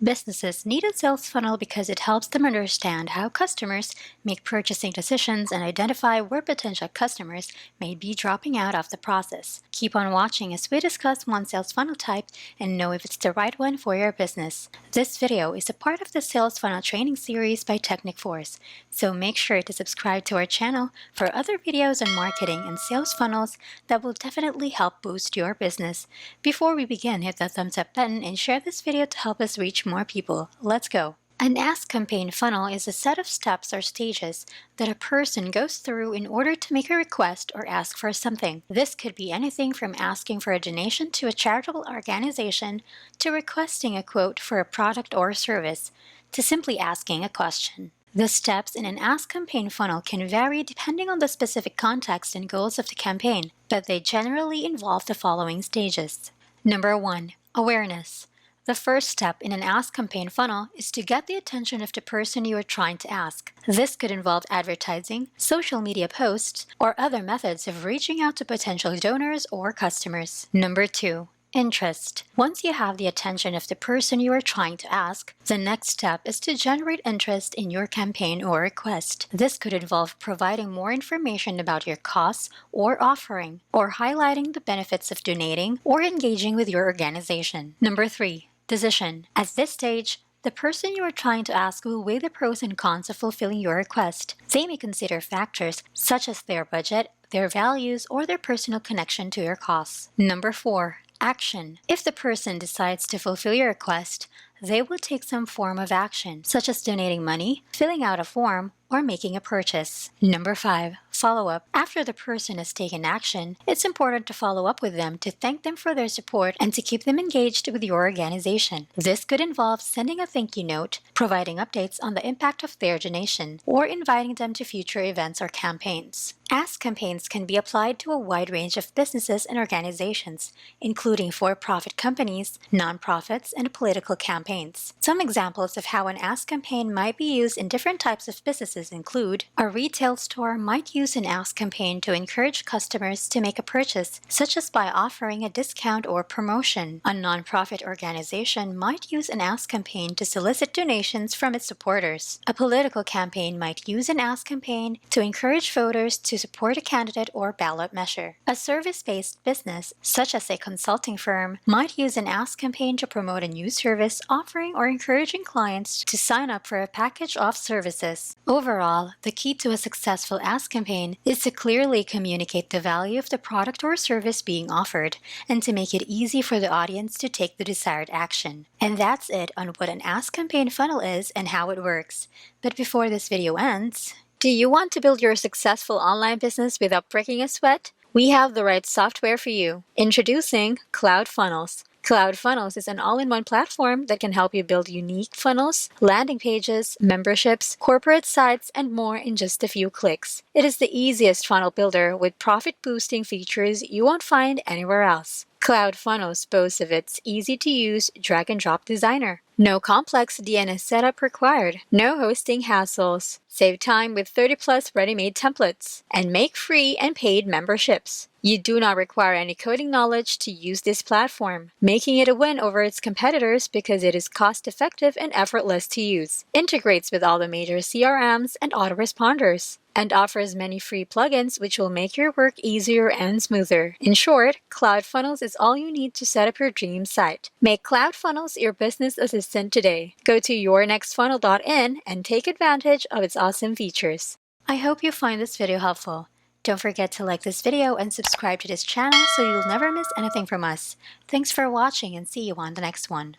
Businesses need a sales funnel because it helps them understand how customers make purchasing decisions and identify where potential customers may be dropping out of the process. Keep on watching as we discuss one sales funnel type and know if it's the right one for your business. This video is a part of the Sales Funnel Training series by Technic4ce, so make sure to subscribe to our channel for other videos on marketing and sales funnels that will definitely help boost your business. Before we begin, hit that thumbs up button and share this video to help us reach more people. Let's go. An Ask campaign funnel is a set of steps or stages that a person goes through in order to make a request or ask for something. This could be anything from asking for a donation to a charitable organization, to requesting a quote for a product or service, to simply asking a question. The steps in an Ask campaign funnel can vary depending on the specific context and goals of the campaign, but they generally involve the following stages. Number 1. Awareness. The first step in an Ask campaign funnel is to get the attention of the person you are trying to ask. This could involve advertising, social media posts, or other methods of reaching out to potential donors or customers. Number 2. Interest. Once you have the attention of the person you are trying to ask, the next step is to generate interest in your campaign or request. This could involve providing more information about your costs or offering, or highlighting the benefits of donating or engaging with your organization. Number 3. Decision. At this stage, the person you are trying to ask will weigh the pros and cons of fulfilling your request. They may consider factors such as their budget, their values, or their personal connection to your costs. Number 4. Action. If the person decides to fulfill your request, they will take some form of action, such as donating money, filling out a form, or making a purchase. Number 5. Follow-up. After the person has taken action, it's important to follow up with them to thank them for their support and to keep them engaged with your organization. This could involve sending a thank you note, providing updates on the impact of their donation, or inviting them to future events or campaigns. Ask campaigns can be applied to a wide range of businesses and organizations, including for-profit companies, nonprofits, and political campaigns. Some examples of how an Ask campaign might be used in different types of businesses include: a retail store might use an Ask campaign to encourage customers to make a purchase, such as by offering a discount or promotion. A nonprofit organization might use an Ask campaign to solicit donations from its supporters. A political campaign might use an Ask campaign to encourage voters to support a candidate or ballot measure. A service-based business, such as a consulting firm, might use an Ask campaign to promote a new service, offering or encouraging clients to sign up for a package of services. Overall, the key to a successful Ask campaign is to clearly communicate the value of the product or service being offered, and to make it easy for the audience to take the desired action. And that's it on what an Ask campaign funnel is and how it works. But before this video ends, do you want to build your successful online business without breaking a sweat? We have the right software for you. Introducing CloudFunnels. CloudFunnels is an all-in-one platform that can help you build unique funnels, landing pages, memberships, corporate sites, and more in just a few clicks. It is the easiest funnel builder with profit-boosting features you won't find anywhere else. CloudFunnels boasts of its easy-to-use drag-and-drop designer. No complex DNS setup required. No hosting hassles. Save time with 30+ ready-made templates. And make free and paid memberships. You do not require any coding knowledge to use this platform, making it a win over its competitors because it is cost-effective and effortless to use. Integrates with all the major CRMs and autoresponders, and offers many free plugins which will make your work easier and smoother. In short, CloudFunnels is all you need to set up your dream site. Make CloudFunnels your business assistant today. Go to yournextfunnel.in and take advantage of its awesome features. I hope you find this video helpful. Don't forget to like this video and subscribe to this channel so you'll never miss anything from us. Thanks for watching and see you on the next one.